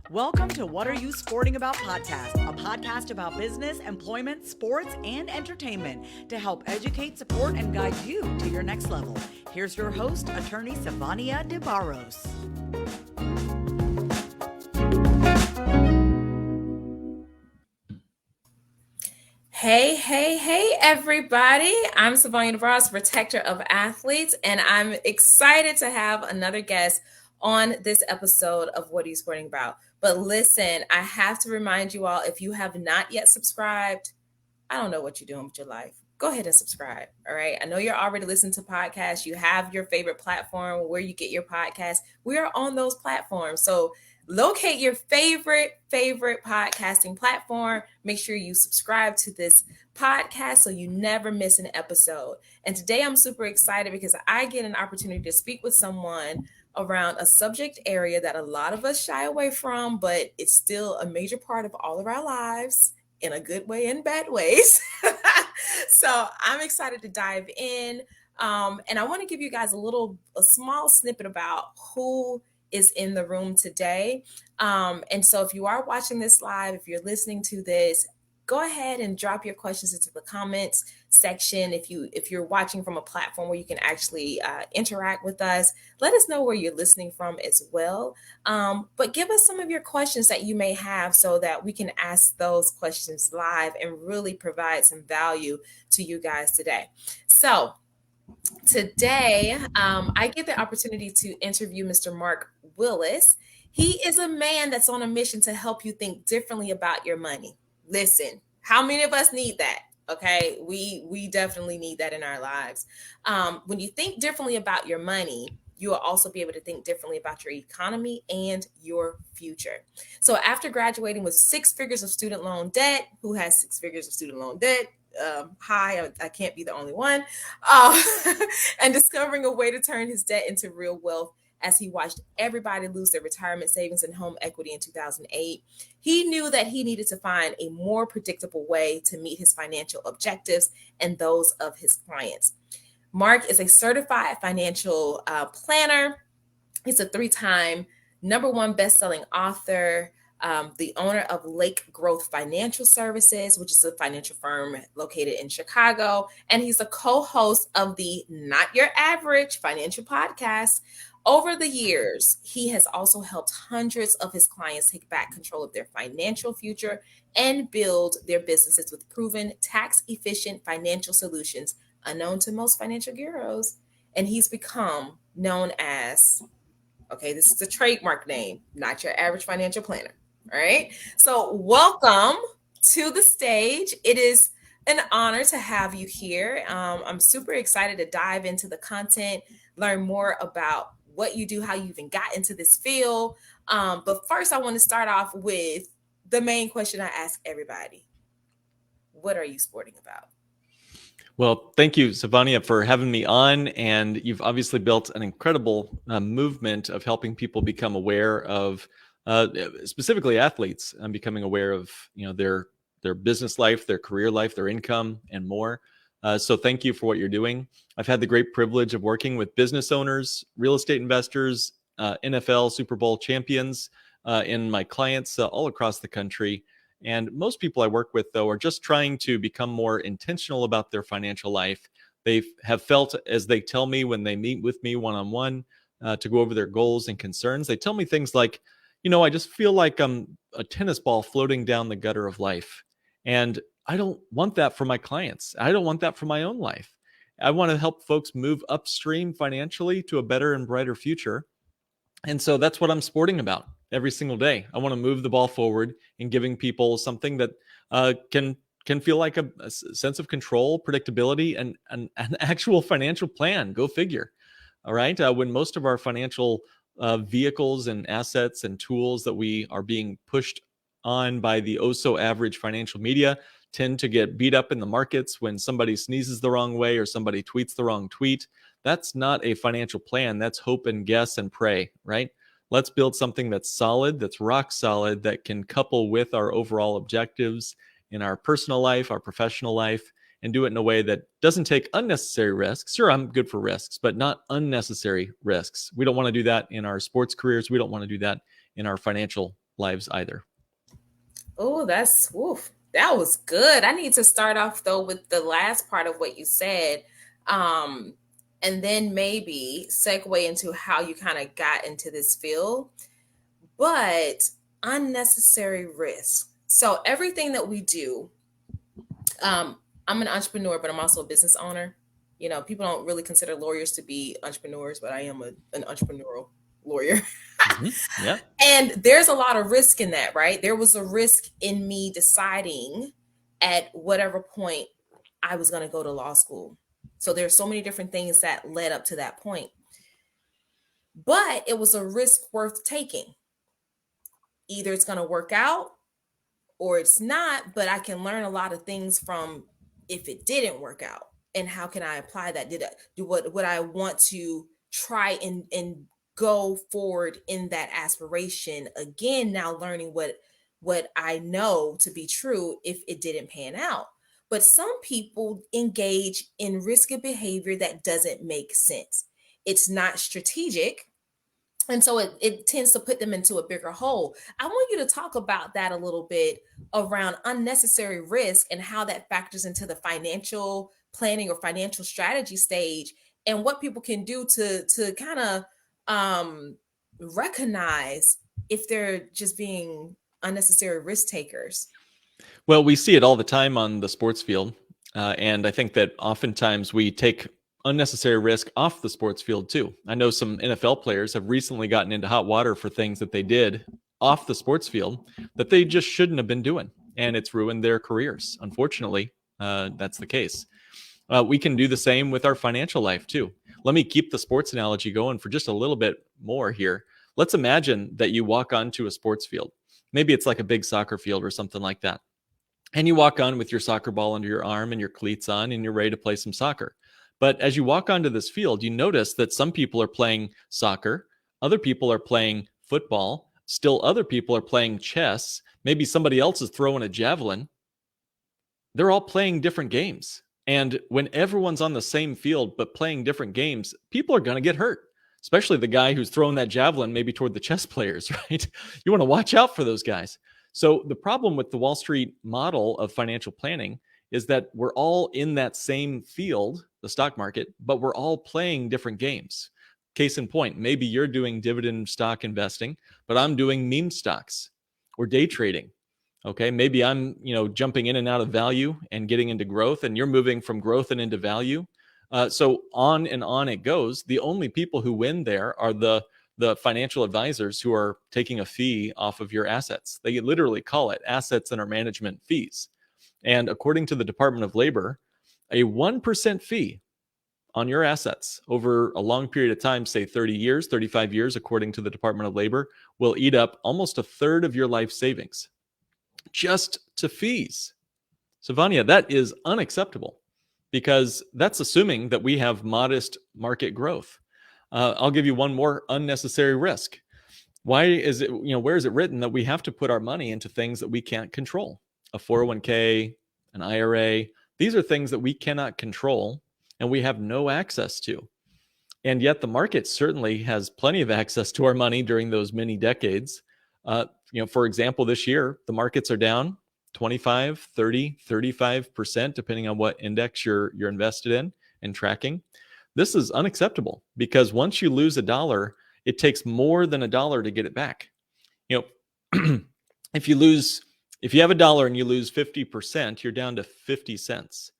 Welcome to What Are You Sporting About podcast, a podcast about business, employment, sports, and entertainment to help educate, support, and guide you to your next level. Here's your host, attorney Sivonnia DeBarros. Hey, everybody. I'm Sivonnia DeBarros, protector of athletes, and I'm excited to have another guest on this episode of What Are You Sporting About? But listen, I have to remind you all, if you have not yet subscribed, I don't know what you're doing with your life. Go ahead and subscribe. All right. I know you're already listening to podcasts. You have your favorite platform where you get your podcast. We are on those platforms. So locate your favorite podcasting platform. Make sure you subscribe to this podcast so you never miss an episode. And today I'm super excited because I get an opportunity to speak with someone around a subject area that a lot of us shy away from, but it's still a major part of all of our lives in a good way and bad ways. So I'm excited to dive in. And I want to give you guys a small snippet about who is in the room today. And so if you are watching this live, if you're listening to this, go ahead and drop your questions into the comments section. If you're watching from a platform where you can actually interact with us, let us know where you're listening from as well. But give us some of your questions that you may have so that we can ask those questions live and really provide some value to you guys today. So today, I get the opportunity to interview Mr. Mark Willis. He is a man that's on a mission to help you think differently about your money. Listen, how many of us need that? Okay, we definitely need that in our lives. When you think differently about your money, you will also be able to think differently about your economy and your future. So after graduating with 6 figures of student loan debt, who has 6 figures of student loan debt? I can't be the only one. And discovering a way to turn his debt into real wealth as he watched everybody lose their retirement savings and home equity in 2008, he knew that he needed to find a more predictable way to meet his financial objectives and those of his clients. Mark is a certified financial planner. He's a 3-time #1 best-selling author, the owner of Lake Growth Financial Services, which is a financial firm located in Chicago. And he's a co-host of the Not Your Average Financial Podcast. Over the years, he has also helped hundreds of his clients take back control of their financial future and build their businesses with proven tax-efficient financial solutions unknown to most financial gurus. And he's become known as, okay, this is a trademark name, Not Your Average Financial Planner. All right. So welcome to the stage. It is an honor to have you here. I'm super excited to dive into the content, learn more about what you do, how you even got into this field. But first, I want to start off with the main question I ask everybody. What are you sporting about? Well, thank you, Sivonnia, for having me on. And you've obviously built an incredible movement of helping people become aware of, specifically athletes, becoming aware of their business life, their career life, their income, and more. So thank you for what you're doing. I've had the great privilege of working with business owners, real estate investors, NFL Super Bowl champions, and my clients all across the country. And most people I work with, though, are just trying to become more intentional about their financial life. They have felt, as they tell me when they meet with me one-on-one to go over their goals and concerns, they tell me things like, I just feel like I'm a tennis ball floating down the gutter of life. And I don't want that for my clients. I don't want that for my own life. I want to help folks move upstream financially to a better and brighter future. And so that's what I'm sporting about every single day. I want to move the ball forward and giving people something that can feel like a sense of control, predictability, and an actual financial plan. Go figure. All right. When most of our financial vehicles and assets and tools that we are being pushed on by the average financial media tend to get beat up in the markets when somebody sneezes the wrong way or somebody tweets the wrong tweet. That's not a financial plan. That's hope and guess and pray, right? Let's build something that's solid, that's rock solid, that can couple with our overall objectives in our personal life, our professional life, and do it in a way that doesn't take unnecessary risks. Sure, I'm good for risks, but not unnecessary risks. We don't want to do that in our sports careers. We don't want to do that in our financial lives either. Oh, that's woof. That was good. I need to start off though with the last part of what you said. And then maybe segue into how you kind of got into this field. But unnecessary risk. So everything that we do, I'm an entrepreneur, but I'm also a business owner. You know, people don't really consider lawyers to be entrepreneurs, but I am an entrepreneurial lawyer. Mm-hmm. Yeah. And there's a lot of risk in that, right? There was a risk in me deciding at whatever point I was going to go to law school. So there's so many different things that led up to that point. But it was a risk worth taking. Either it's going to work out or it's not, but I can learn a lot of things from if it didn't work out, and how can I apply that? Would I want to try and go forward in that aspiration again, now learning what I know to be true if it didn't pan out. But some people engage in risky behavior that doesn't make sense. It's not strategic. And so it tends to put them into a bigger hole. I want you to talk about that a little bit around unnecessary risk and how that factors into the financial planning or financial strategy stage, and what people can do to kind of recognize if they're just being unnecessary risk takers. Well, we see it all the time on the sports field. And I think that oftentimes we take unnecessary risk off the sports field too. I know some NFL players have recently gotten into hot water for things that they did off the sports field that they just shouldn't have been doing. And it's ruined their careers. Unfortunately, that's the case. We can do the same with our financial life too. Let me keep the sports analogy going for just a little bit more here. Let's imagine that you walk onto a sports field. Maybe it's like a big soccer field or something like that. And you walk on with your soccer ball under your arm and your cleats on, and you're ready to play some soccer. But as you walk onto this field, you notice that some people are playing soccer, other people are playing football, still other people are playing chess. Maybe somebody else is throwing a javelin. They're all playing different games. And when everyone's on the same field but playing different games, people are going to get hurt, especially the guy who's throwing that javelin maybe toward the chess players, right? You want to watch out for those guys. So the problem with the Wall Street model of financial planning is that we're all in that same field, the stock market, but we're all playing different games. Case in point, maybe you're doing dividend stock investing, but I'm doing meme stocks or day trading. Okay, maybe I'm, jumping in and out of value and getting into growth, and you're moving from growth and into value. So on and on it goes. The only people who win there are the financial advisors who are taking a fee off of your assets. They literally call it assets under management fees. And according to the Department of Labor, a 1% fee on your assets over a long period of time, say 30 years, 35 years, according to the Department of Labor, will eat up almost a third of your life savings just to fees. Sivonnia, that is unacceptable, because that's assuming that we have modest market growth. I'll give you one more unnecessary risk. Why is it, where is it written that we have to put our money into things that we can't control? A 401k, an IRA, these are things that we cannot control and we have no access to. And yet the market certainly has plenty of access to our money during those many decades. For example, this year, the markets are down 25, 30, 35%, depending on what index you're invested in and tracking. This is unacceptable, because once you lose $1, it takes more than $1 to get it back. If you have $1 and you lose 50%, you're down to 50 cents.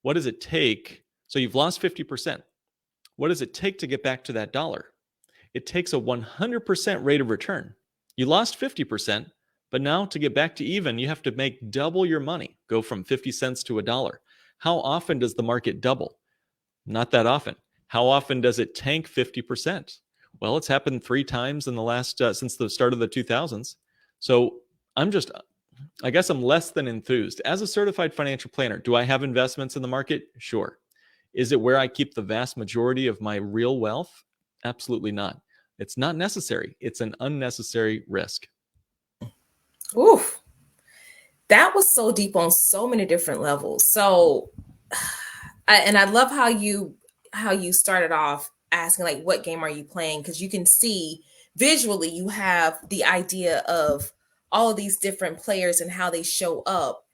What does it take? So you've lost 50%. What does it take to get back to that dollar? It takes a 100% rate of return. You lost 50%, but now to get back to even, you have to make double your money, go from 50 cents to $1. How often does the market double? Not that often. How often does it tank 50%? Well, it's happened 3 times in the last, since the start of the 2000s. So I guess I'm less than enthused. As a certified financial planner, do I have investments in the market? Sure. Is it where I keep the vast majority of my real wealth? Absolutely not. It's not necessary. It's an unnecessary risk. Oof. That was so deep on so many different levels. So And I love how you started off asking like, what game are you playing? Because you can see visually you have the idea of all of these different players and how they show up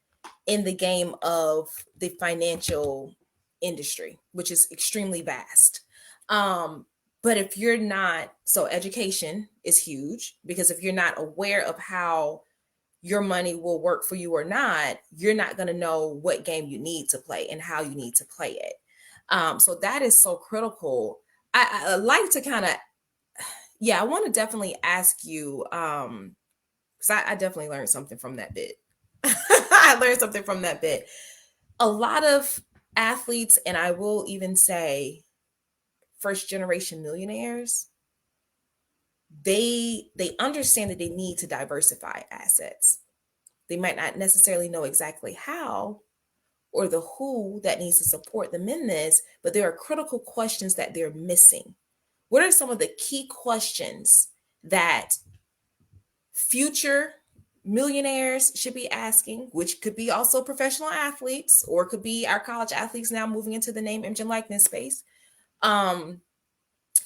in the game of the financial industry, which is extremely vast. But if you're not, so education is huge, because if you're not aware of how your money will work for you or not, you're not going to know what game you need to play and how you need to play it. So that is so critical. I like to kind of, yeah, I want to definitely ask you, because I definitely learned something from that bit. I learned something from that bit. A lot of athletes, and I will even say first generation millionaires, they understand that they need to diversify assets. They might not necessarily know exactly how or the who that needs to support them in this, but there are critical questions that they're missing. What are some of the key questions that future millionaires should be asking, which could be also professional athletes, or could be our college athletes now moving into the name, image, and likeness space?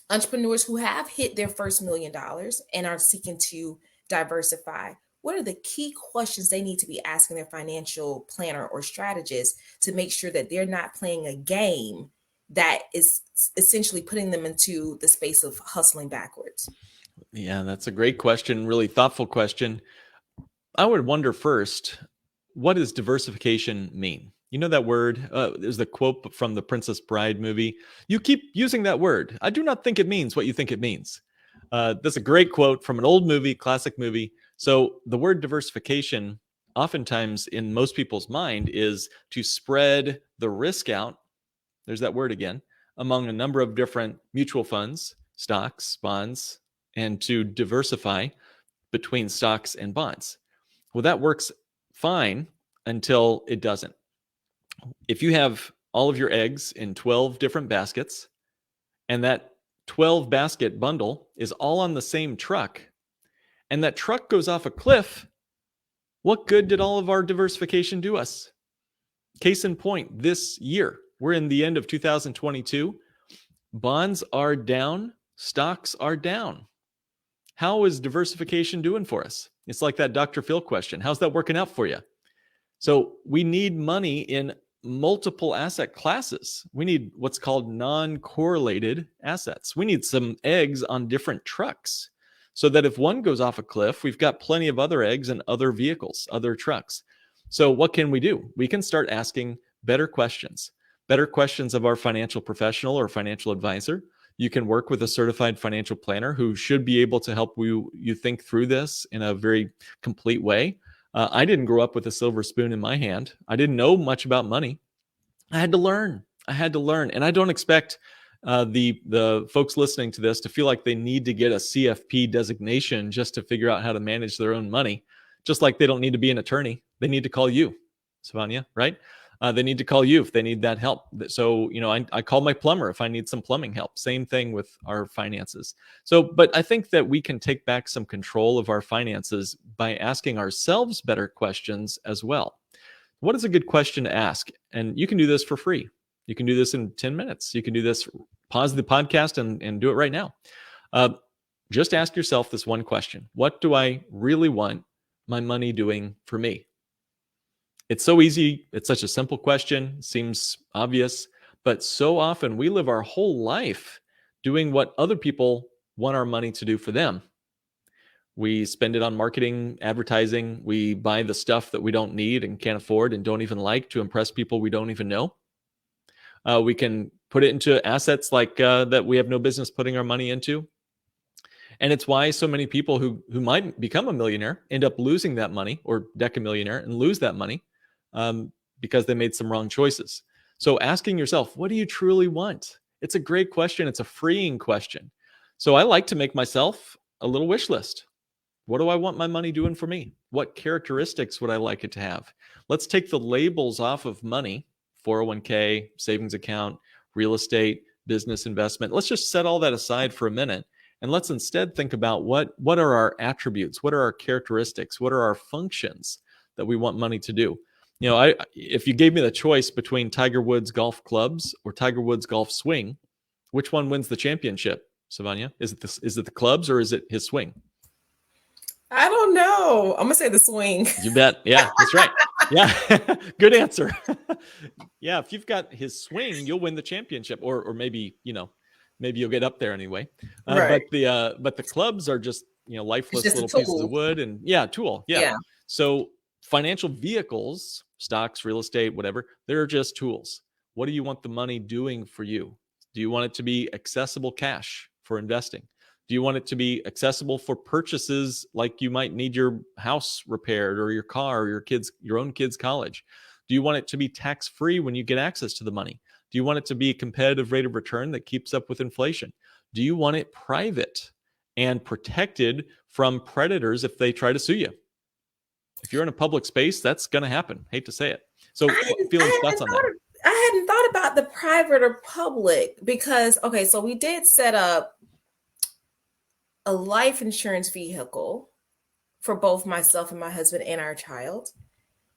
Entrepreneurs who have hit their first $1 million and are seeking to diversify. What are the key questions they need to be asking their financial planner or strategist to make sure that they're not playing a game that is essentially putting them into the space of hustling backwards? Yeah, that's a great question, really thoughtful question. I would wonder first, what does diversification mean? You know that word? There's the quote from the Princess Bride movie. You keep using that word. I do not think it means what you think it means. That's a great quote from an old movie, classic movie. So the word diversification, oftentimes in most people's mind, is to spread the risk out. There's that word again, among a number of different mutual funds, stocks, bonds, and to diversify between stocks and bonds. Well, that works fine until it doesn't. If you have all of your eggs in 12 different baskets, and that 12 basket bundle is all on the same truck, and that truck goes off a cliff, what good did all of our diversification do us? Case in point, this year, we're in the end of 2022. Bonds are down, stocks are down. How is diversification doing for us? It's like that Dr. Phil question. How's that working out for you? So we need money in multiple asset classes. We need what's called non-correlated assets. We need some eggs on different trucks so that if one goes off a cliff, we've got plenty of other eggs in other vehicles, other trucks. So what can we do? We can start asking better questions of our financial professional or financial advisor. You can work with a certified financial planner who should be able to help you think through this in a very complete way. I didn't grow up with a silver spoon in my hand. I didn't know much about money. I had to learn. And I don't expect the folks listening to this to feel like they need to get a CFP designation just to figure out how to manage their own money. Just like they don't need to be an attorney. They need to call you, Sivonnia, right? They need to call you if they need that help. So, I call my plumber if I need some plumbing help. Same thing with our finances. So, but I think that we can take back some control of our finances by asking ourselves better questions as well. What is a good question to ask? And you can do this for free. You can do this in 10 minutes. You can do this, pause the podcast and do it right now. Just ask yourself this one question. What do I really want my money doing for me? It's so easy. It's such a simple question. Seems obvious, but so often we live our whole life doing what other people want our money to do for them. We spend it on marketing, advertising. We buy the stuff that we don't need and can't afford and don't even like to impress people we don't even know. We can put it into assets like that we have no business putting our money into. And it's why so many people who might become a millionaire end up losing that money, or decamillionaire and lose that money because they made some wrong choices. So asking yourself, what do you truly want? It's a great question. It's a freeing question. So I like to make myself a little wish list. What do I want my money doing for me? What characteristics would I like it to have? Let's take the labels off of money, 401k, savings account, real estate, business investment. Let's just set all that aside for a minute. And let's instead think about what are our attributes? What are our characteristics? What are our functions that we want money to do? If you gave me the choice between Tiger Woods golf clubs or Tiger Woods golf swing, which one wins the championship, Sivonnia? Is it the clubs or is it his swing? I don't know. I'm gonna say the swing. You bet. Yeah, that's right. Yeah, good answer. Yeah, if you've got his swing, you'll win the championship, or maybe maybe you'll get up there anyway. Right. But the clubs are just lifeless just a little pieces tool. of wood and tool. Yeah. So financial vehicles, stocks, real estate, whatever, they're just tools. What do you want the money doing for you? Do you want it to be accessible cash for investing? Do you want it to be accessible for purchases like you might need your house repaired or your car or your own kids' college? Do you want it to be tax-free when you get access to the money? Do you want it to be a competitive rate of return that keeps up with inflation? Do you want it private and protected from predators if they try to sue you? If you're in a public space, that's going to happen. Hate to say it. So thoughts on that? I hadn't thought about the private or public because, okay, so we did set up a life insurance vehicle for both myself and my husband and our child.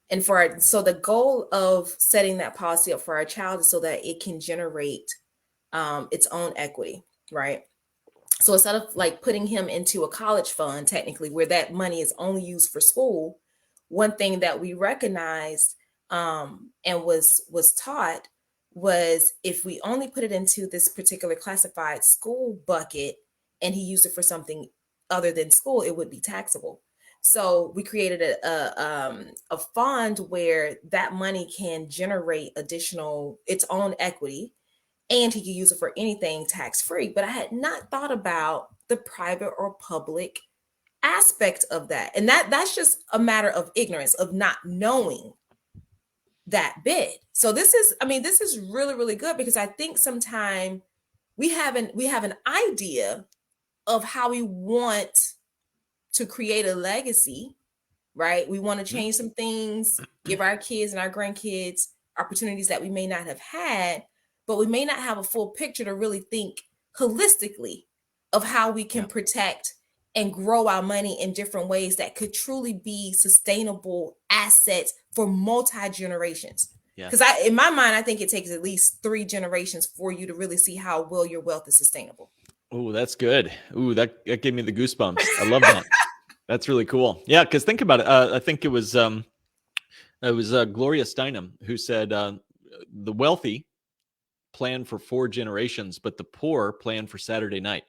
And so the goal of setting that policy up for our child is so that it can generate its own equity, right? So instead of like putting him into a college fund, technically, where that money is only used for school, one thing that we recognized and was taught was if we only put it into this particular classified school bucket and he used it for something other than school, it would be taxable. So we created a fund where that money can generate its own equity, and he can use it for anything tax-free. But I had not thought about the private or public aspect of that. And that's just a matter of ignorance, of not knowing that bit. So this is really, really good because I think sometimes we have an idea of how we want to create a legacy, right? We want to change some things, give our kids and our grandkids opportunities that we may not have had, but we may not have a full picture to really think holistically of how we can protect and grow our money in different ways that could truly be sustainable assets for multi-generations. Because in my mind, I think it takes at least 3 generations for you to really see how well your wealth is sustainable. Oh, that's good. Ooh, that gave me the goosebumps. I love that. That's really cool. Yeah, because think about it. I think it was Gloria Steinem who said the wealthy plan for 4 generations, but the poor plan for Saturday night.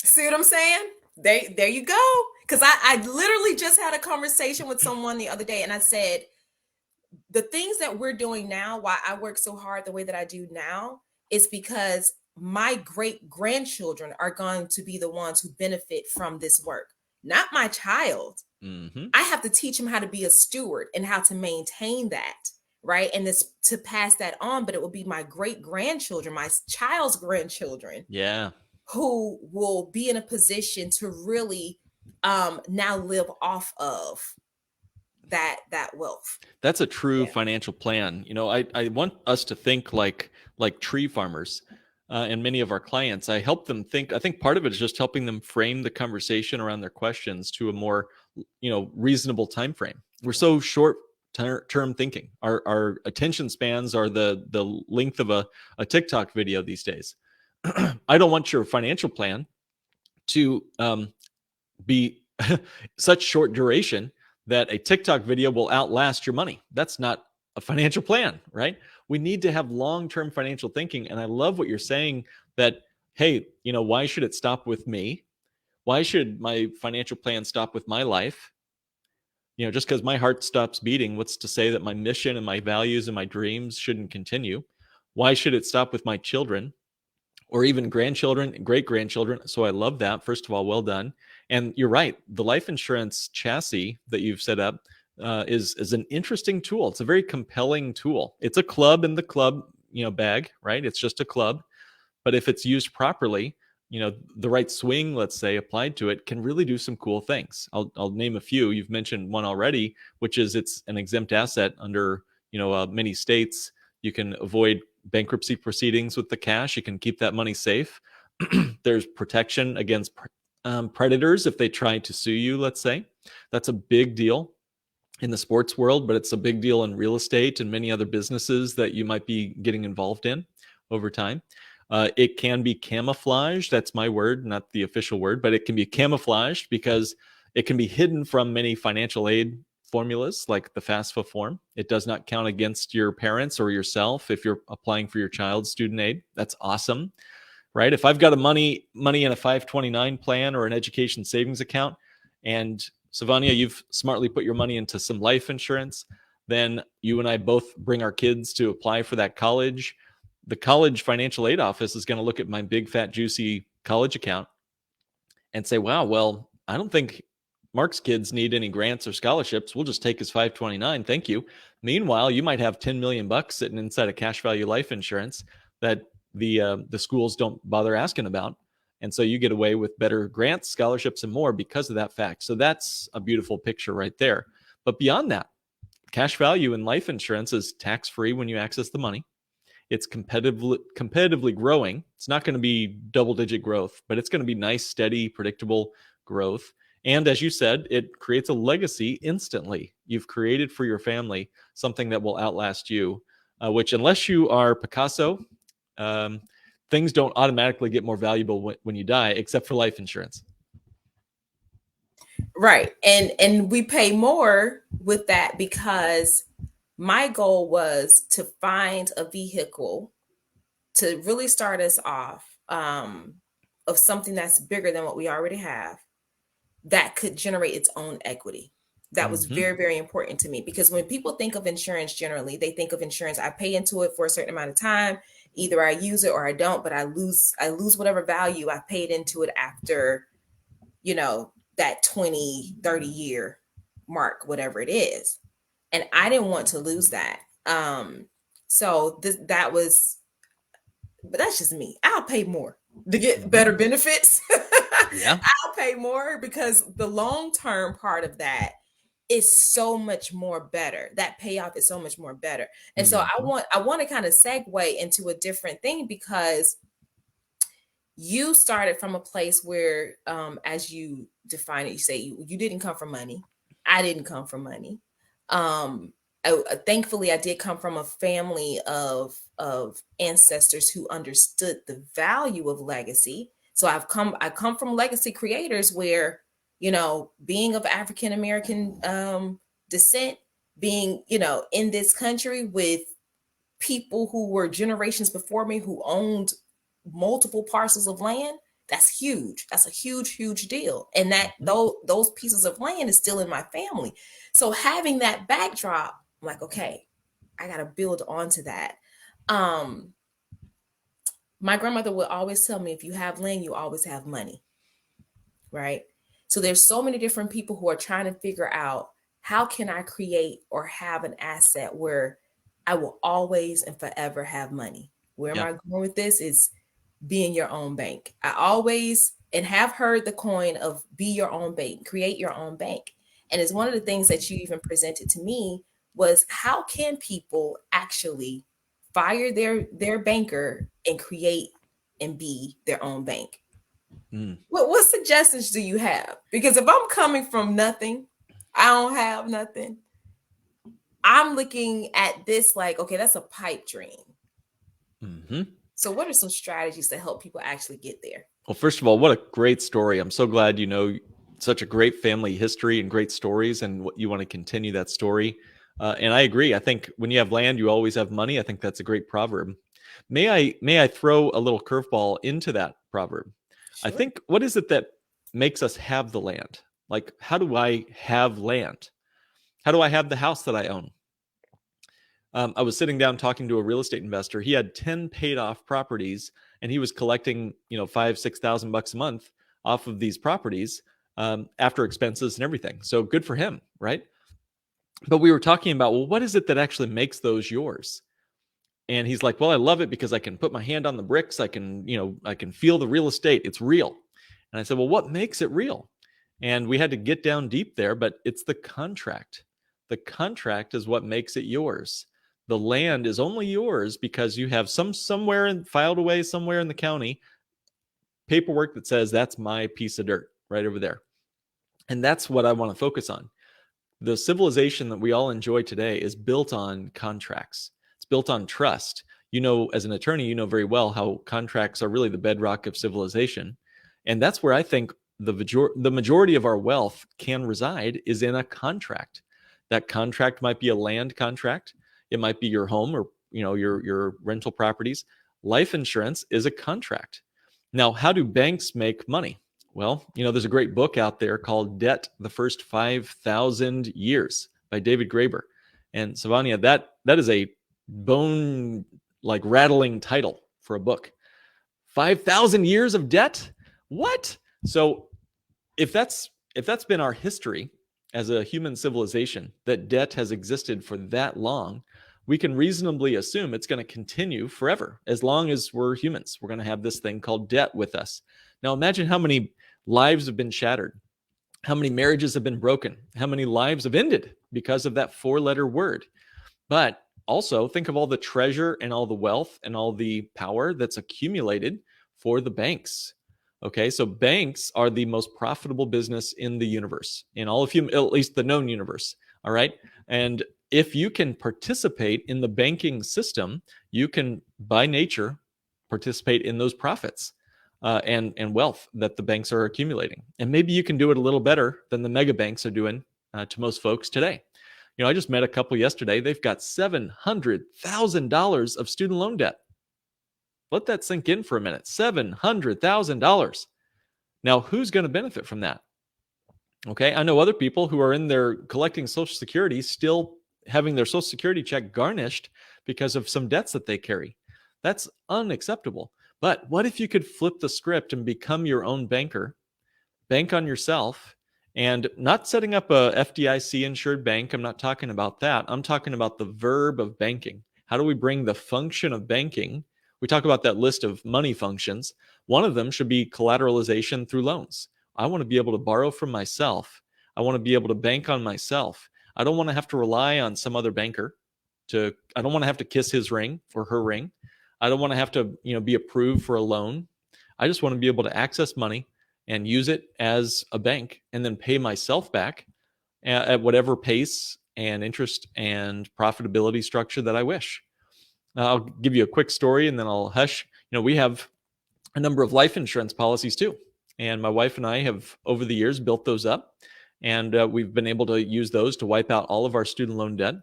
See what I'm saying? There you go. Because I literally just had a conversation with someone the other day, and I said, the things that we're doing now, why I work so hard the way that I do now, is because my great grandchildren are going to be the ones who benefit from this work, not my child. Mm-hmm. I have to teach them how to be a steward and how to maintain that, right? And this to pass that on, but it will be my great grandchildren, my child's grandchildren, who will be in a position to really now live off of that wealth. That's a true financial plan. I want us to think like tree farmers. And many of our clients, I help them think. I think part of it is just helping them frame the conversation around their questions to a more, reasonable time frame. We're so short-term thinking. Our attention spans are the length of a TikTok video these days. I don't want your financial plan to be such short duration that a TikTok video will outlast your money. That's not a financial plan, right? We need to have long-term financial thinking. And I love what you're saying that, hey, why should it stop with me? Why should my financial plan stop with my life? Just because my heart stops beating, what's to say that my mission and my values and my dreams shouldn't continue? Why should it stop with my children or even grandchildren and great-grandchildren? So I love that. First of all, well done. And you're right. The life insurance chassis that you've set up is an interesting tool. It's a very compelling tool. It's a club in the club, bag, right? It's just a club. But if it's used properly, the right swing, let's say, applied to it can really do some cool things. I'll name a few. You've mentioned one already, which is it's an exempt asset under, many states. You can avoid bankruptcy proceedings with the cash. You can keep that money safe. There's protection against predators if they try to sue you, let's say. That's a big deal. in the sports world, but it's a big deal in real estate and many other businesses that you might be getting involved in over time. It can be camouflaged. That's my word, not the official word, but it can be camouflaged because it can be hidden from many financial aid formulas like the FAFSA form. It does not count against your parents or yourself if you're applying for your child's student aid. That's awesome, right? If I've got a money in a 529 plan or an education savings account, and Sivonnia, you've smartly put your money into some life insurance, then you and I both bring our kids to apply for that college. The college financial aid office is going to look at my big, fat, juicy college account and say, wow, well, I don't think Mark's kids need any grants or scholarships. We'll just take his 529. Thank you. Meanwhile, you might have 10 million bucks sitting inside of cash value life insurance that the schools don't bother asking about. And so you get away with better grants, scholarships, and more because of that fact. So that's a beautiful picture right there. But beyond that, cash value in life insurance is tax-free when you access the money. It's competitively growing. It's not going to be double-digit growth, but it's going to be nice, steady, predictable growth. And as you said, it creates a legacy instantly. You've created for your family something that will outlast you, which unless you are Picasso, things don't automatically get more valuable when you die, except for life insurance. Right. And we pay more with that because my goal was to find a vehicle to really start us off of something that's bigger than what we already have that could generate its own equity. That was very, very important to me because when people think of insurance generally, they think of insurance. I pay into it for a certain amount of time. Either I use it or I don't, but I lose whatever value I paid into it after, that 20, 30 year mark, whatever it is. And I didn't want to lose that. So that was, but that's just me. I'll pay more to get better benefits. Yeah. I'll pay more because the long-term part of that is so much more better. That payoff is so much more better. And so I want to kind of segue into a different thing because you started from a place where, as you define it, you say you didn't come from money. I didn't come from money. Thankfully, I did come from a family of ancestors who understood the value of legacy. So I come from legacy creators where, being of African American descent, being, in this country with people who were generations before me who owned multiple parcels of land, that's huge. That's a huge, huge deal. And that those pieces of land is still in my family. So having that backdrop, I'm like, okay, I got to build onto that. My grandmother would always tell me, if you have land, you always have money, right? So there's so many different people who are trying to figure out, how can I create or have an asset where I will always and forever have money? Where am I going with this is being your own bank. I always and have heard the coin of be your own bank, create your own bank. And it's one of the things that you even presented to me was, how can people actually fire their banker and create and be their own bank? What suggestions do you have? Because if I'm coming from nothing, I don't have nothing, I'm looking at this like, okay, that's a pipe dream. So what are some strategies to help people actually get there? Well, first of all, what a great story. I'm so glad you know such a great family history and great stories, and what you want to continue that story. And I agree. I think when you have land, you always have money. I think that's a great proverb. May I throw a little curveball into that proverb? Sure. I think, what is it that makes us have the land? Like, how do I have land? How do I have the house that I own? I was sitting down talking to a real estate investor. He had 10 paid off properties, and he was collecting, $5,000-6,000 a month off of these properties after expenses and everything. So good for him, right? But we were talking about, well, what is it that actually makes those yours? And he's like, well, I love it because I can put my hand on the bricks. I can feel the real estate. It's real. And I said, well, what makes it real? And we had to get down deep there, but it's the contract. The contract is what makes it yours. The land is only yours because you have filed away somewhere in the county paperwork that says that's my piece of dirt right over there. And that's what I want to focus on. The civilization that we all enjoy today is built on contracts. It's built on trust. You know, as an attorney, you know very well how contracts are really the bedrock of civilization. And that's where I think the majority of our wealth can reside is in a contract. That contract might be a land contract. It might be your home or, you know, your rental properties. Life insurance is a contract. Now, how do banks make money? Well, you know, there's a great book out there called Debt: The First 5,000 Years by David Graeber. And Sivonnia, that is a bone like rattling title for a book. 5,000 years of debt? What? So if that's been our history as a human civilization, that debt has existed for that long, we can reasonably assume it's going to continue forever. As long as we're humans, we're going to have this thing called debt with us. Now imagine how many lives have been shattered, how many marriages have been broken, how many lives have ended because of that 4-letter word. But also think of all the treasure and all the wealth and all the power that's accumulated for the banks. Okay, so banks are the most profitable business in the universe, in all of human, at least the known universe. All right. And if you can participate in the banking system, you can, by nature, participate in those profits and wealth that the banks are accumulating. And maybe you can do it a little better than the mega banks are doing to most folks today. You know, I just met a couple yesterday. They've got $700,000 of student loan debt. Let that sink in for a minute. $700,000. Now, who's going to benefit from that? Okay, I know other people who are in there collecting Social Security, still having their Social Security check garnished because of some debts that they carry. That's unacceptable. But what if you could flip the script and become your own banker, bank on yourself, and not setting up a FDIC insured bank? I'm not talking about that. I'm talking about the verb of banking. How do we bring the function of banking? We talk about that list of money functions. One of them should be collateralization through loans. I want to be able to borrow from myself. I want to be able to bank on myself. I don't want to have to rely on some other banker I don't want to have to kiss his ring or her ring. I don't want to have to, be approved for a loan. I just want to be able to access money and use it as a bank and then pay myself back at whatever pace and interest and profitability structure that I wish. I'll give you a quick story and then I'll hush. We have a number of life insurance policies too. And my wife and I have, over the years, built those up. And we've been able to use those to wipe out all of our student loan debt.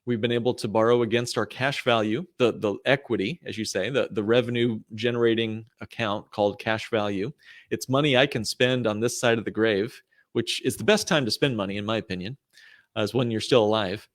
We've been able to borrow against our cash value, the equity, as you say, the revenue generating account called cash value. It's money I can spend on this side of the grave, which is the best time to spend money, in my opinion, is when you're still alive.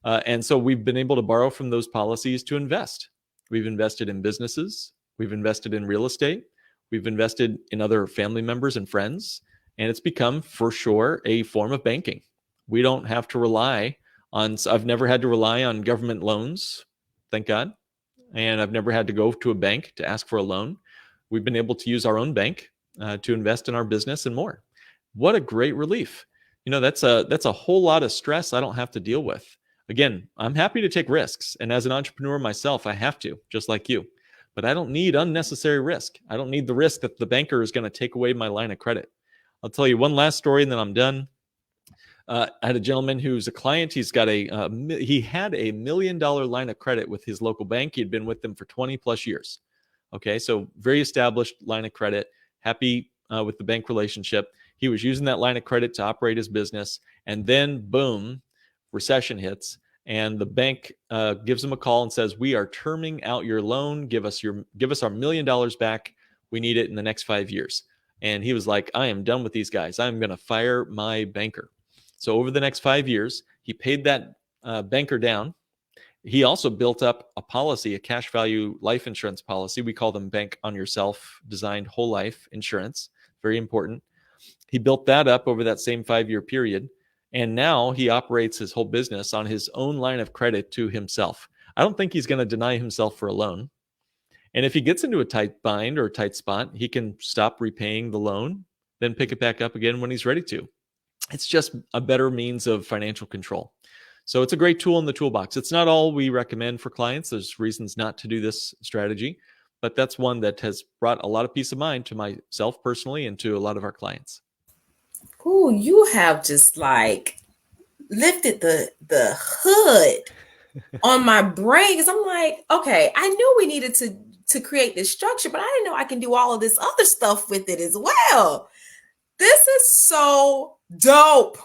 And so we've been able to borrow from those policies to invest. We've invested in businesses. We've invested in real estate. We've invested in other family members and friends. And it's become, for sure, a form of banking. We don't have to rely on, I've never had to rely on government loans, thank God. And I've never had to go to a bank to ask for a loan. We've been able to use our own bank to invest in our business and more. What a great relief. That's a whole lot of stress I don't have to deal with. Again, I'm happy to take risks. And as an entrepreneur myself, I have to, just like you. But I don't need unnecessary risk. I don't need the risk that the banker is going to take away my line of credit. I'll tell you one last story and then I'm done. I had a gentleman who's a client. He had a $1 million line of credit with his local bank. He'd been with them for 20 plus years. Okay, so very established line of credit, happy with the bank relationship. He was using that line of credit to operate his business. And then boom, recession hits. And the bank gives him a call and says, "We are terming out your loan. Give us our $1 million back. We need it in the next 5 years." And he was like, "I am done with these guys. I'm going to fire my banker." So over the next 5 years, he paid that banker down. He also built up a policy, a cash value life insurance policy. We call them bank on yourself designed whole life insurance. Very important. He built that up over that same 5-year period. And now he operates his whole business on his own line of credit to himself. I don't think he's going to deny himself for a loan. And if he gets into a tight bind or a tight spot, he can stop repaying the loan, then pick it back up again when he's ready to. It's just a better means of financial control. So it's a great tool in the toolbox. It's not all we recommend for clients. There's reasons not to do this strategy, but that's one that has brought a lot of peace of mind to myself personally and to a lot of our clients. Ooh, you have just lifted the hood on my brain, because I'm like, okay, I knew we needed to create this structure, but I didn't know I can do all of this other stuff with it as well. This is so dope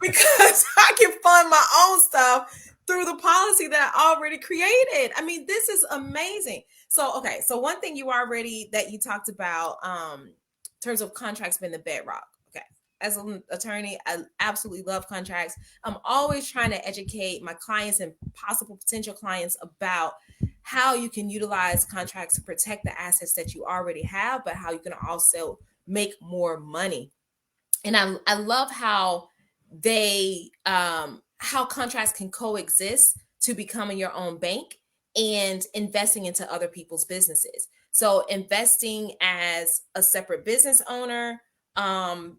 because I can fund my own stuff through the policy that I already created. I mean, this is amazing. So, okay. So one thing that you talked about, in terms of contracts being the bedrock. Okay. As an attorney, I absolutely love contracts. I'm always trying to educate my clients and possible potential clients about how you can utilize contracts to protect the assets that you already have, but how you can also make more money. And I love how how contracts can coexist to becoming your own bank and investing into other people's businesses. So investing as a separate business owner,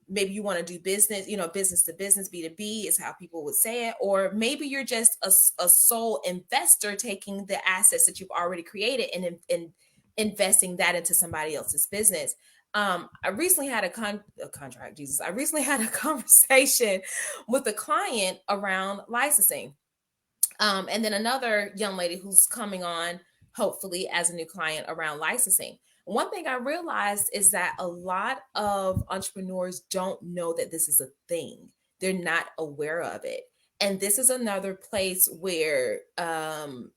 maybe you want to do business, business to business, B2B is how people would say it. Or maybe you're just a sole investor taking the assets that you've already created and investing that into somebody else's business. I recently had I recently had a conversation with a client around licensing. And then another young lady who's coming on, hopefully, as a new client around licensing. One thing I realized is that a lot of entrepreneurs don't know that this is a thing. They're not aware of it. And this is another place where,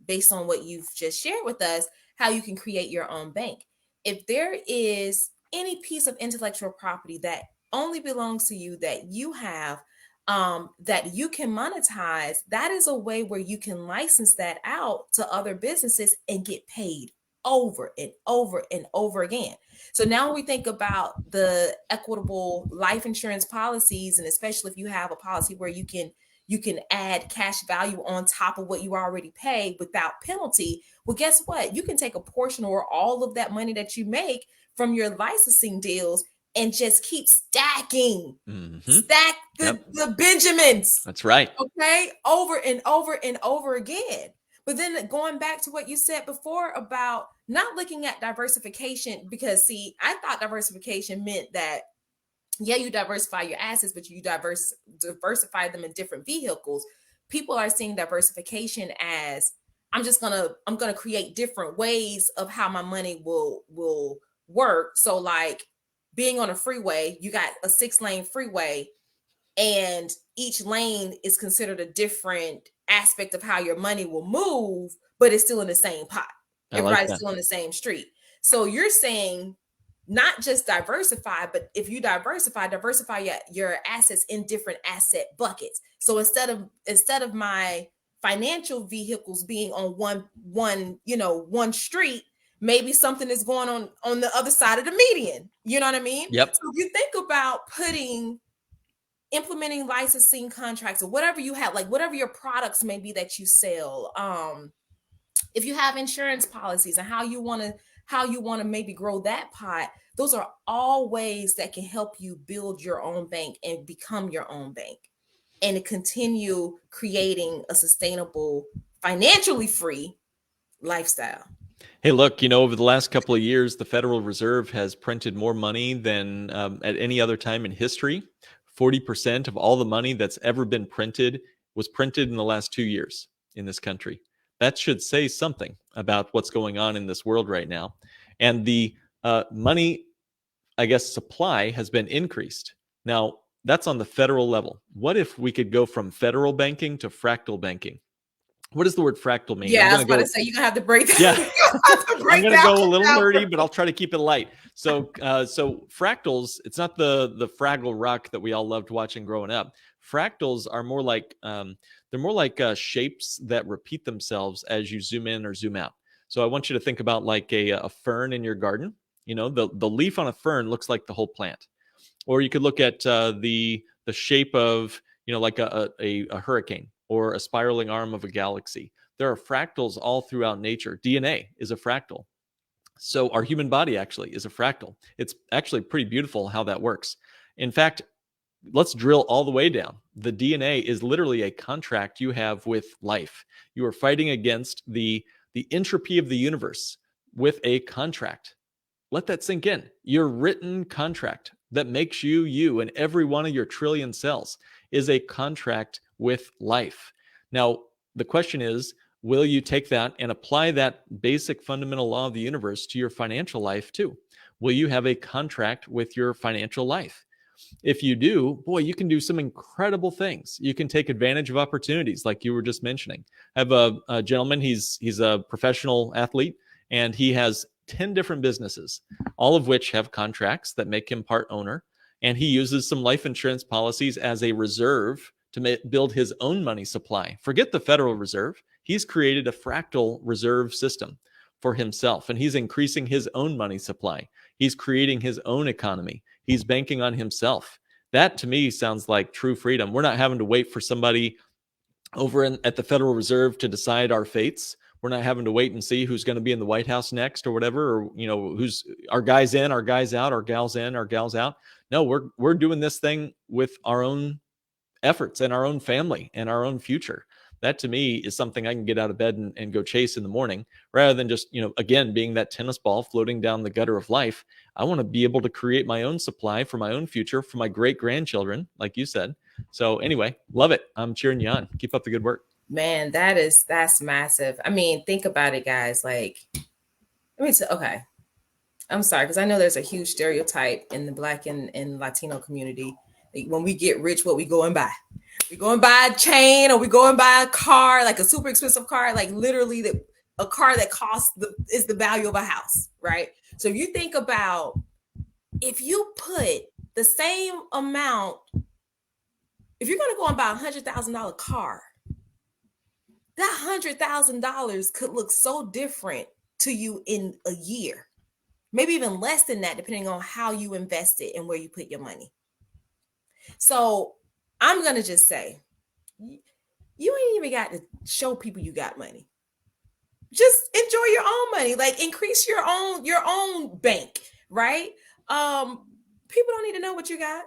based on what you've just shared with us, how you can create your own bank. If there is any piece of intellectual property that only belongs to you, that you have, that you can monetize, that is a way where you can license that out to other businesses and get paid over and over and over again. So now when we think about the equitable life insurance policies, and especially if you have a policy where you can add cash value on top of what you already pay without penalty, well, guess what? You can take a portion or all of that money that you make from your licensing deals and just keep stacking, stack the Benjamins. That's right. Okay. Over and over and over again. But then going back to what you said before about not looking at diversification, because see, I thought diversification meant that, yeah, you diversify your assets, but you diversify them in different vehicles. People are seeing diversification as I'm gonna create different ways of how my money will work. So like being on a freeway, you got a 6-lane freeway, and each lane is considered a different aspect of how your money will move, but it's still in the same pot. Everybody's still on the same street. So you're saying not just diversify, but if you diversify your assets in different asset buckets. So instead of my financial vehicles being on one street, maybe something is going on the other side of the median. You know what I mean? Yep. So if you think about implementing licensing contracts or whatever you have, like whatever your products may be that you sell, if you have insurance policies and how you want to maybe grow that pot, those are all ways that can help you build your own bank and become your own bank and to continue creating a sustainable, financially free lifestyle. Hey, look, over the last couple of years, the Federal Reserve has printed more money than at any other time in history. 40% of all the money that's ever been printed was printed in the last 2 years in this country. That should say something about what's going on in this world right now. And the money, I guess, supply has been increased. Now, that's on the federal level. What if we could go from federal banking to fractal banking? What does the word fractal mean? Yeah, I was about to say, you're going to have to break that. Yeah. I'm going to go a little nerdy, but I'll try to keep it light. So fractals, it's not the Fraggle Rock that we all loved watching growing up. Fractals are more like, they're more like shapes that repeat themselves as you zoom in or zoom out. So I want you to think about like a fern in your garden. The leaf on a fern looks like the whole plant. Or you could look at the shape of, like a hurricane or a spiraling arm of a galaxy. There are fractals all throughout nature. DNA is a fractal. So our human body actually is a fractal. It's actually pretty beautiful how that works. In fact, let's drill all the way down. The DNA is literally a contract you have with life. You are fighting against the entropy of the universe with a contract. Let that sink in. Your written contract that makes you you, and every one of your trillion cells is a contract with life. Now, the question is, will you take that and apply that basic fundamental law of the universe to your financial life too? Will you have a contract with your financial life? If you do, boy, you can do some incredible things. You can take advantage of opportunities like you were just mentioning. I have a gentleman, he's a professional athlete, and he has 10 different businesses, all of which have contracts that make him part owner. And he uses some life insurance policies as a reserve to build his own money supply. Forget the Federal Reserve. He's created a fractal reserve system for himself, and he's increasing his own money supply. He's creating his own economy. He's banking on himself. That to me sounds like true freedom. We're not having to wait for somebody over at the Federal Reserve to decide our fates. We're not having to wait and see who's going to be in the White House next or whatever, or who's our guys in, our guys out, our gals in, our gals out. No, we're doing this thing with our own efforts and our own family and our own future. That to me is something I can get out of bed and go chase in the morning, rather than just, again, being that tennis ball floating down the gutter of life. I want to be able to create my own supply for my own future, for my great grandchildren, like you said. So anyway, love it. I'm cheering you on. Keep up the good work. Man, that's massive. I mean, think about it, guys. Like, okay. I'm sorry, because I know there's a huge stereotype in the Black and Latino community. Like, when we get rich, what we go and buy? We go and buy a chain, or we go and buy a car, like a super expensive car, like literally a car that is the value of a house, right? So if you think about, if you put the same amount, if you're going to go and buy $100,000 car, that $100,000 could look so different to you in a year, maybe even less than that, depending on how you invest it and where you put your money. So I'm going to just say, you ain't even got to show people you got money. Just enjoy your own money, like increase your own bank, right? People don't need to know what you got.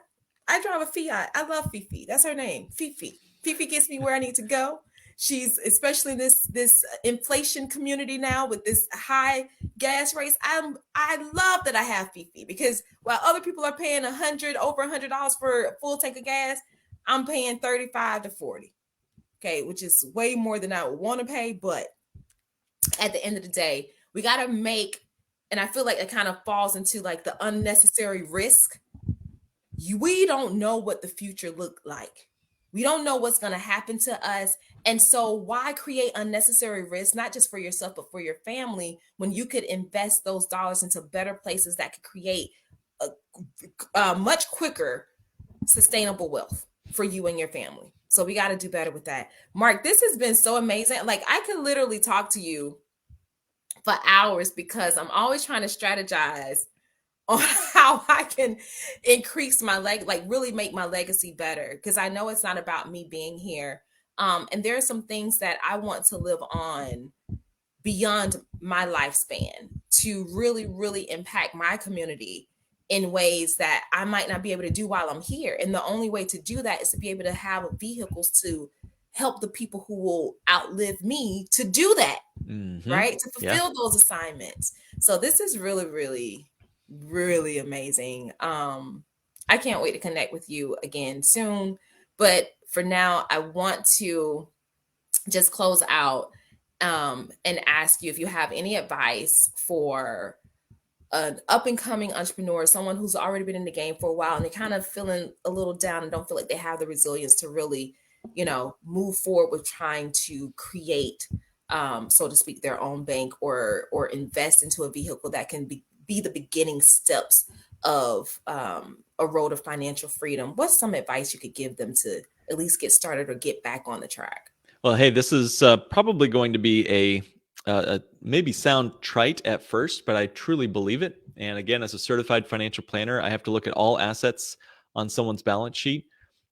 I drive a Fiat. I love Fifi. That's her name, Fifi. Fifi gets me where I need to go. She's, especially in this inflation community now with this high gas rates. I love that I have Fifi, because while other people are paying over $100 for a full tank of gas, I'm paying $35 to $40. Okay, which is way more than I would want to pay. But at the end of the day, we got to make, and I feel like it kind of falls into like the unnecessary risk. We don't know what the future look like. We don't know what's going to happen to us. And so why create unnecessary risk, not just for yourself, but for your family, when you could invest those dollars into better places that could create a much quicker sustainable wealth for you and your family. So we got to do better with that. Mark, this has been so amazing. Like, I could literally talk to you for hours, because I'm always trying to strategize on how I can increase my really make my legacy better. Because I know it's not about me being here. And there are some things that I want to live on beyond my lifespan to really, really impact my community in ways that I might not be able to do while I'm here. And the only way to do that is to be able to have vehicles to help the people who will outlive me to do that, right? To fulfill those assignments. So this is really, really, really amazing. I can't wait to connect with you again soon. But for now, I want to just close out and ask you if you have any advice for an up-and-coming entrepreneur, someone who's already been in the game for a while, and they're kind of feeling a little down and don't feel like they have the resilience to really, move forward with trying to create, so to speak, their own bank or invest into a vehicle that can be the beginning steps of a road of financial freedom. What's some advice you could give them to at least get started or get back on the track? Well, hey, this is probably going to be a maybe sound trite at first, but I truly believe it. And again, as a certified financial planner, I have to look at all assets on someone's balance sheet.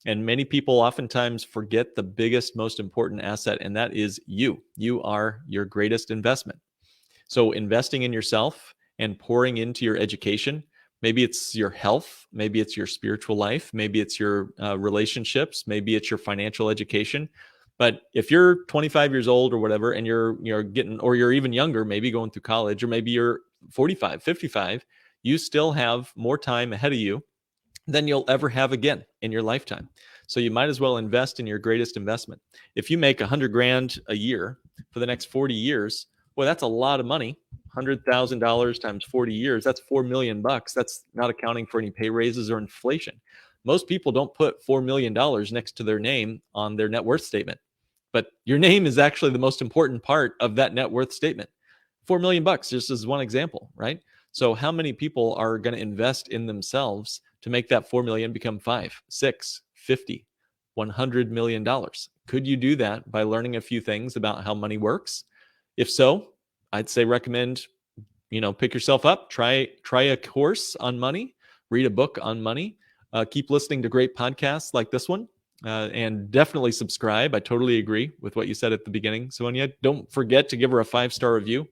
And many people oftentimes forget the biggest, most important asset, and that is you. You are your greatest investment. So investing in yourself and pouring into your education, maybe it's your health, maybe it's your spiritual life, maybe it's your relationships, maybe it's your financial education. But if you're 25 years old or whatever, and you're getting, or you're even younger, maybe going through college, or maybe you're 45, 55, you still have more time ahead of you than you'll ever have again in your lifetime. So you might as well invest in your greatest investment. If you make 100 grand a year for the next 40 years, well, that's a lot of money. $100,000 times 40 years, that's $4 million. That's not accounting for any pay raises or inflation. Most people don't put $4 million next to their name on their net worth statement, but your name is actually the most important part of that net worth statement. $4 million, just as one example, right? So how many people are going to invest in themselves to make that 4 million become 5, 6, 50, $100 million? Could you do that by learning a few things about how money works? If so, I'd say recommend, pick yourself up, try a course on money, read a book on money, keep listening to great podcasts like this one, and definitely subscribe. I totally agree with what you said at the beginning, Sivonnia. Don't forget to give her a 5-star review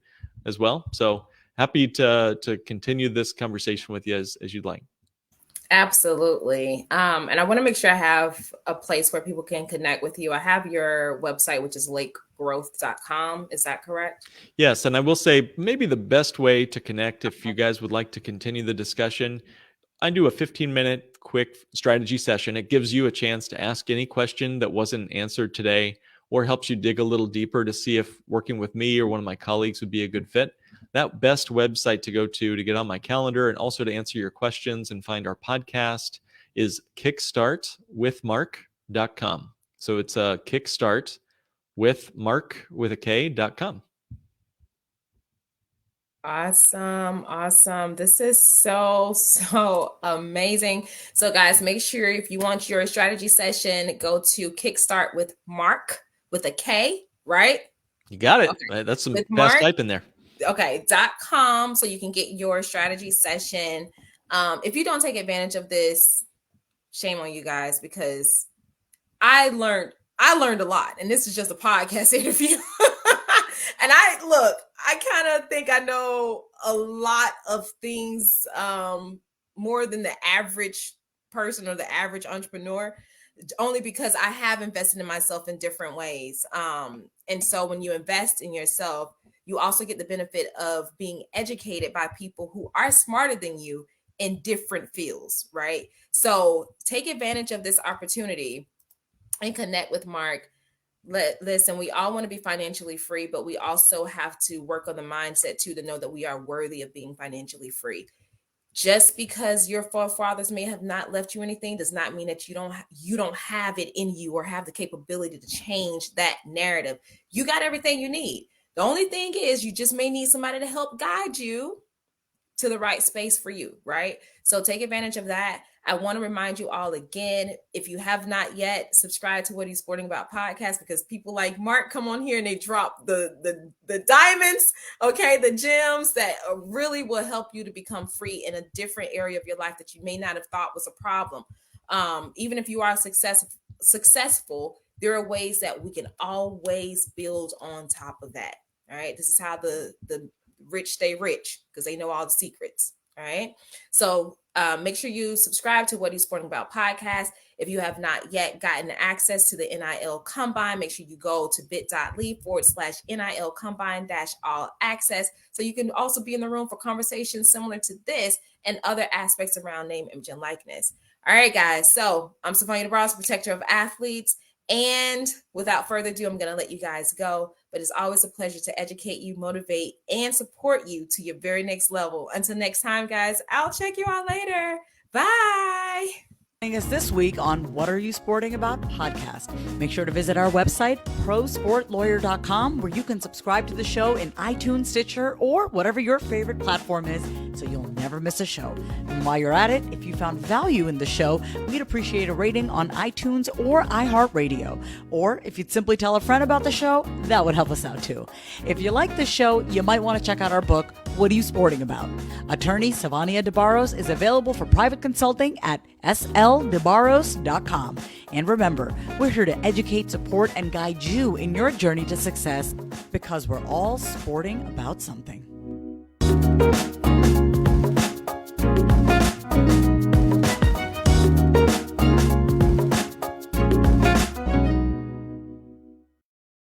as well. So happy to continue this conversation with you as you'd like. Absolutely. And I want to make sure I have a place where people can connect with you. I have your website, which is lakegrowth.com. Is that correct? Yes. And I will say maybe the best way to connect, if you guys would like to continue the discussion, I do a 15-minute quick strategy session. It gives you a chance to ask any question that wasn't answered today, or helps you dig a little deeper to see if working with me or one of my colleagues would be a good fit. That best website to go to get on my calendar and also to answer your questions and find our podcast is kickstartwithmark.com. So it's a kickstartwithmark.com. Awesome. This is so amazing. So guys, make sure if you want your strategy session, go to Kickstart with Mark with a K, right? You got it. Okay. That's some fast type in there. Okay, .com, so you can get your strategy session. If you don't take advantage of this, shame on you guys, because I learned a lot, and this is just a podcast interview. And I kind of think I know a lot of things, more than the average person or the average entrepreneur, only because I have invested in myself in different ways. And so when you invest in yourself, you also get the benefit of being educated by people who are smarter than you in different fields, right? So take advantage of this opportunity and connect with Mark. Listen, we all want to be financially free, but we also have to work on the mindset too, to know that we are worthy of being financially free. Just because your forefathers may have not left you anything does not mean that you don't have it in you or have the capability to change that narrative. You got everything you need. The only thing is you just may need somebody to help guide you to the right space for you, right? So take advantage of that. I want to remind you all again, if you have not yet, subscribe to What Are You Sporting About podcast, because people like Mark come on here and they drop the diamonds, okay, the gems that really will help you to become free in a different area of your life that you may not have thought was a problem. Even if you are successful, there are ways that we can always build on top of that. All right. This is how the rich stay rich, because they know all the secrets. All right. So make sure you subscribe to What Are You Sporting About podcast. If you have not yet gotten access to the NIL Combine, make sure you go to bit.ly/NIL Combine-all access. So you can also be in the room for conversations similar to this and other aspects around name, image, and likeness. All right, guys. So I'm Sivonnia DeBarros, protector of athletes. And without further ado, I'm going to let you guys go. But it's always a pleasure to educate you, motivate, and support you to your very next level. Until next time, guys, I'll check you out later. Bye. Joining us this week on What Are You Sporting About podcast. Make sure to visit our website, prosportlawyer.com, where you can subscribe to the show in iTunes, Stitcher, or whatever your favorite platform is, so you'll never miss a show. And while you're at it, if you found value in the show, we'd appreciate a rating on iTunes or iHeartRadio. Or if you'd simply tell a friend about the show, that would help us out too. If you like the show, you might want to check out our book, What Are You Sporting About? Attorney Sivonnia DeBarros is available for private consulting at sldebarros.com. And remember, we're here to educate, support, and guide you in your journey to success, because we're all sporting about something.